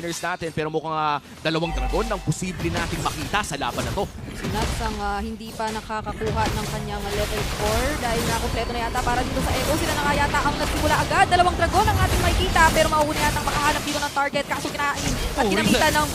natin, pero mukhang dalawang dragon ang posible nating makita sa laban na to. Si Nats ang hindi pa nakakakuha ng kanyang level 4 dahil nakumpleto na yata para dito sa Echo. Sila na nga yata ang nagsimula agad. Dalawang dragon ang ating makikita pero mauuna yata makahanap dito ng target kaso kinain at kinamita ng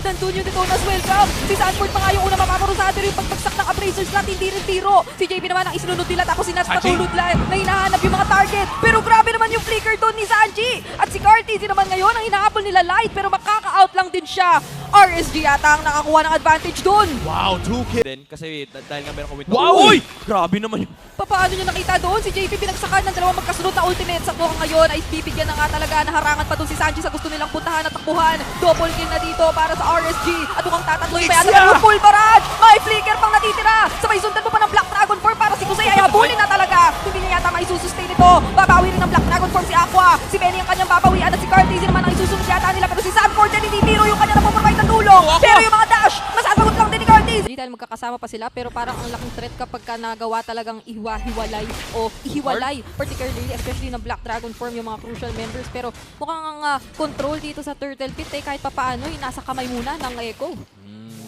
Dantunyo dito as welcome. Si Sanford pa nga yung una mapaparusahan pero yung pagbagsak ng Appraisers Slot hindi rin tiro. Si JP naman ang isinunod nila tapos si Nats patulod lang na hinahanap yung mga target. Pero grabe naman yung flicker doon ni Sanji. At si Cartizzi naman ngayon ang hinahabol nila Light pero makaka-out lang din siya. RSG yata ang nakakuha ng advantage doon. Wow, 2 kills. Din kasi dahil nga meron ko win. Wow! Uy! Grabe naman yun. Paano nyo nakita doon? Si JP pinagsakan ng dalawang magkasunod na ultimates at mukhang ngayon ay bibigyan na nga talaga na harangan pa doon si Sanji sa gusto nilang puntahan at takbuhan. Double kill na dito para sa RSG at mukhang tatatloy pa yata ng full barrage. May flicker pang natitira. Sabay sundan mo pa ng Black Dragon Form para si Kusei ay habulin na talaga. Hindi niya yata maisusustain ito. Babawi rin ng Black Dragon Form si Aqua. Si Benny ang kanyang babawian at si Cartizzi naman ang isusunod yata nila pero si Sanford din hindi biro yung kanya napaprovide ng tulong. Pero yung mga dash, masasagot lang din ni Cartizzi. Dahil magkakasama pa sila pero parang ang laking threat kapag nagawa talagang hiwalay o ihiwalay, particularly especially ng Black Dragon Form yung mga crucial members. Pero mukhang ang control dito sa Turtle Pit ay kahit papaano ay nasa kamay muna ng Echo.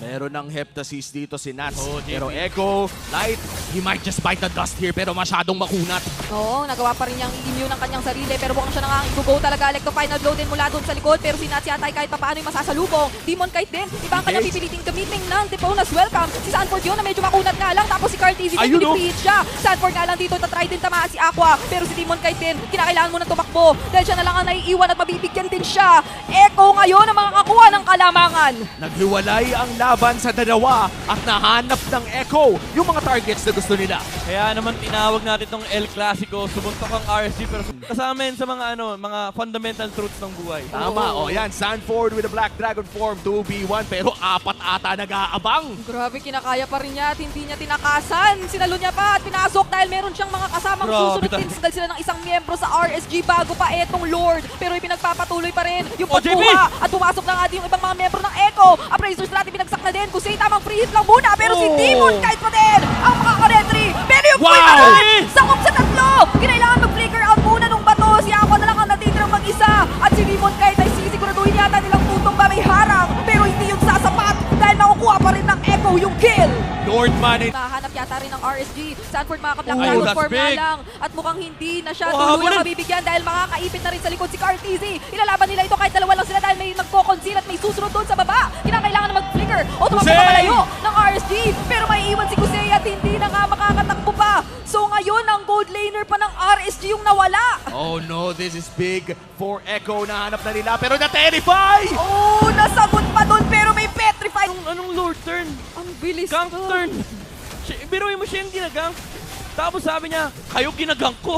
Meron ng Heptasis dito si Nats. Oh, pero Echo, Light, he might just bite the dust here pero masyadong makunat. Oo, nagawa pa rin niyang i-immune ng kanyang sarili pero mukhang siya na nga ang go talaga. Electro final blow din mula doon sa likod pero si Nats yata ay kahit papaano ay masasalubong. Demon Kite din, iba ang kanyang pipiliting gamitin ng Deponas welcome. Si Sanford yun na medyo makunat nga lang tapos si Cartizzi din pinipihit siya. Sanford nga lang dito, tatry din tamaan si Aqua pero si Demon Kite din, kinakailangan mo na tumakbo dahil siya na lang ang naiiwan at mabibigyan din siya. Echo ngayon ang makakakuha ng kalamangan. Naghiwalay ang laban sa dalawa at nahanap ng Echo yung mga targets na gusto nila. Kaya naman tinawag natin tong El Clasico, subuntok ang RSG pero kasama yun sa mga mga fundamental truths ng buhay. Tama, yan, Sanford with a Black Dragon Form, 2v1 pero 4 ata nag-aabang. Grabe, kinakaya pa rin niya at hindi niya tinakasan. Sinalo niya pa at pinasok dahil meron siyang mga kasamang susunod din dahil sila ng isang miyembro sa RSG bago pa etong Lord. Pero ipinagpapatuloy pa rin yung pagkuha at pumasok na nga din yung ibang mga miyembro ng Echo. Appraisers natin pinagsak na din. Kusei tamang free hit lang muna pero si Demon Kite pa din ang makaka-retry. Pero yung full barrage sakop sa tatlo. Kinailangan mag-flicker out muna nung bato. Si Aqua na lang ang natitirang mag-isa at si Demon Kite ay sisiguraduhin yata nilang tutong ba may harang pero hindi yung sasapat dahil makukuha pa rin ng Echo yung kill. Lord Manny. Nahanap yata rin ng RSG. Sanford makaka-Black Oh, Dragon that's Form na big. lang. At mukhang hindi na siya Oh, tuluyang habulin. mabibigyan dahil makakaipit na rin sa likod si Cartizzi. Ilalaban nila ito kahit dalawa lang sila dahil may nagko-conceal at may susunod doon sa baba. Kinakailangan na mag-flicker o tumakbo pa malayo ng RSG. Pero may iwan si Kusei at hindi na nga makakatakbo pa. So ngayon, ang gold laner pa ng RSG yung nawala. Oh no, this is big for Echo. Nahanap na nila pero na-terrify! Oh, nasagot pa doon pero may petrify. Anong Lord turn? Ang bilis. Gank turn. Biruin mo siya yung ginagang. Tapos sabi niya, kayo ginagang ko.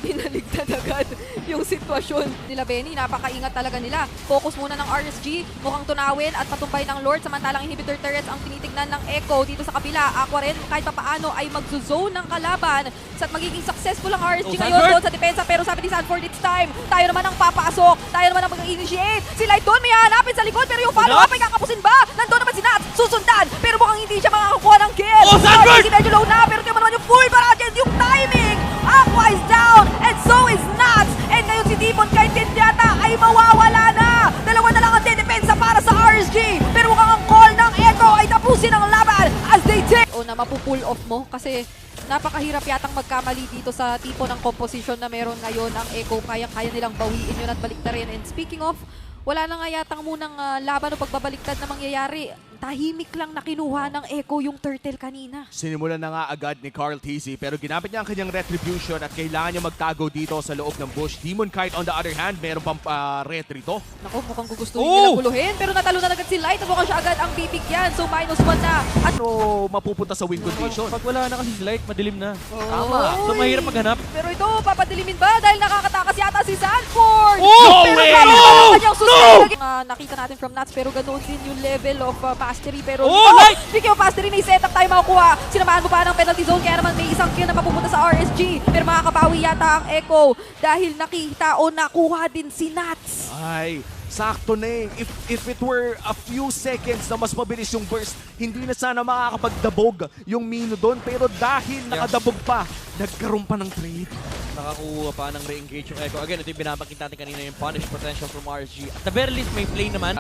Binaligtad agad yung sitwasyon nila Benny. Napakaingat talaga nila. Focus muna ng RSG. Mukhang tunawin at patumpay ng Lord. Samantalang inhibitor turrets ang tinitignan ng Echo dito sa kabila. Aqua rin kahit papaano ay mag-zone ng kalaban. At magiging successful ang RSG ngayon doon sa depensa. Pero sabi ni Sanford, it's time. Tayo naman ang papasok. Tayo naman ang mag-initiate. Si Light doon may hahanapin sa likod. Pero yung follow-up ay kakapusin ba? Nandun naman si Nats. Susundan. Pero mukhang hindi siya makakakuha ng kill. Oh, Sanford! Medyo low na. Pero tiyan mo naman yung full barrage. Yung timing. Aqua is down. And so is Nats. And ngayon si Demon Kite din yata ay mawawala na. Dalawa na lang ang dedepensa para sa RSG. Pero mukhang ang call ng Echo ay tapusin ang laban as they take. O na mapupull off mo kasi napakahirap yatang magkamali dito sa tipo ng composition na meron ngayon ang Echo. Kaya nilang bawiin yun at baliktarin. And speaking of, wala na nga yatang munang laban o pagbabaliktad na mangyayari. Tahimik lang na kinuha ng Echo yung turtle kanina. Sinimulan na nga agad ni Cartizzi pero ginamit niya ang kanyang retribution at kailangan niya magtago dito sa loob ng bush. Demon Kite on the other hand, meron pang retry to. Naku, mukhang gugustuhin nilang guluhin. Pero natalo na agad si Light at mukhang siya agad ang bibigyan. So -1 na. At Pero mapupunta sa win condition. Pag wala na kasi si Light, madilim na. Tama. So mahirap maghanap. Pero ito, papadilimin ba? Dahil nakakatakas yata si Sanford! Oh! Pero No way! parang No! kanyang sustain. Nakita natin from Nats pero ganoon din yung level of mastery. Pero Light! speaking of mastery, may setup tayo makukuha. Sinamahan mo pa ng penalty zone kaya naman may isang kill na mapupunta sa RSG. Pero makakabawi yata ang Echo dahil nakita o nakuha din si Nats. Ay, sakto na eh. If it were a few seconds na mas mabilis yung burst, hindi na sana makakapagdabog yung Mino doon. Pero dahil nakadabog pa, nagkaroon pa ng trade. nakakuha pa ng re-engage yung Echo. Again, ito yung binabakit natin kanina yung punish potential from RSG. At the very least, may play naman.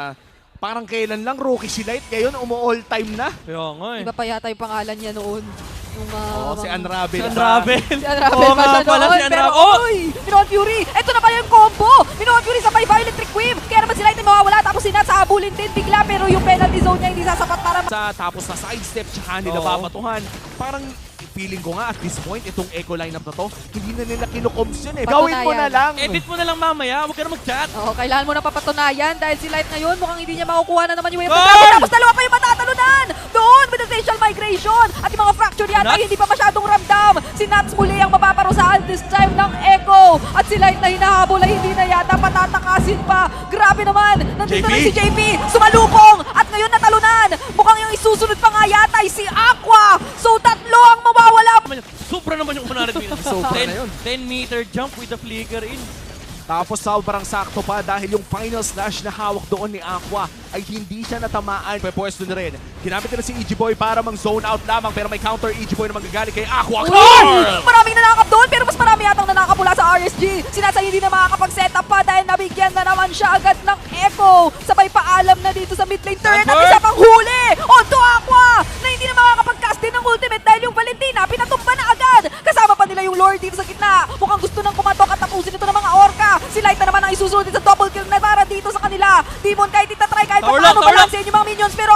Parang kailan lang rookie si Light, ngayon all time na. Kaya nga eh. Iba pa yata yung pangalan niya noon. Yung, Si Unravel. Si Unravel. Si Unravel Oo pa nga siya pala, noon, si pero Unravel. oy! Minoan Fury! Ito na pala yung combo! Minoan Fury sabay Electric Wave! Kaya naman si Light ay mawawala tapos si Nat sa habulin din bigla pero yung penalty zone niya hindi sasapat para Tapos na sidestep, tsaka nila Oo. babatuhan. Parang feeling ko nga at this point, itong Echo lineup na to, hindi na nila kinukoms yun eh. Patunayan. Gawin mo na lang. Edit mo na lang mamaya, huwag ka na mag-chat. Oo, kailangan mo na papatunayan dahil si Light ngayon mukhang hindi niya makukuha na naman yung Goal! tapos dalawa pa yung matatalunan! Doon with the facial migration at yung mga fracture yata Nuts? hindi pa masyadong ramdam. Si Nats muli ang mapaparusahan this time ng Echo at si Light na hinahabol ay hindi na yata patatakasin pa. Grabe naman! Nandito JP? na si JP! Sumalubong! At ngayon natalunan! Mukhang yung isusunod pa nga yata ay si Aqua! So tatlo ang mawawala! Sobra naman yung 100 meters. Sobra na yun. 10-meter jump with the flicker in. Tapos sobrang sakto pa dahil yung final slash na hawak doon ni Aqua ay hindi siya natamaan. Pwesto na rin. Ginamit na si EG Boy para mang-zone out lamang pero may counter EG Boy na manggagaling kay Aqua. Uy! Maraming nanakap doon pero mas marami yatang nanakap mula sa RSG. Sinasay hindi na makakapag-set up pa dahil nabigyan na naman siya agad ng Echo. Sabay paalam na dito sa mid lane turret at Transfer! isa pang huli! Onto Aqua! Na hindi na makakapag-cast din ng ultimate dahil yung Valentina pinatumba na agad. Kasama pa nila yung Lord dito sa gitna. Mukhang gusto nang kumatok at tapusin ito ng mga Orca. Si Light na naman ang isusunod din sa double kill na para dito sa kanila. Demon kahit itatry kahit Tower paano lock, tower balansin yung mga minions pero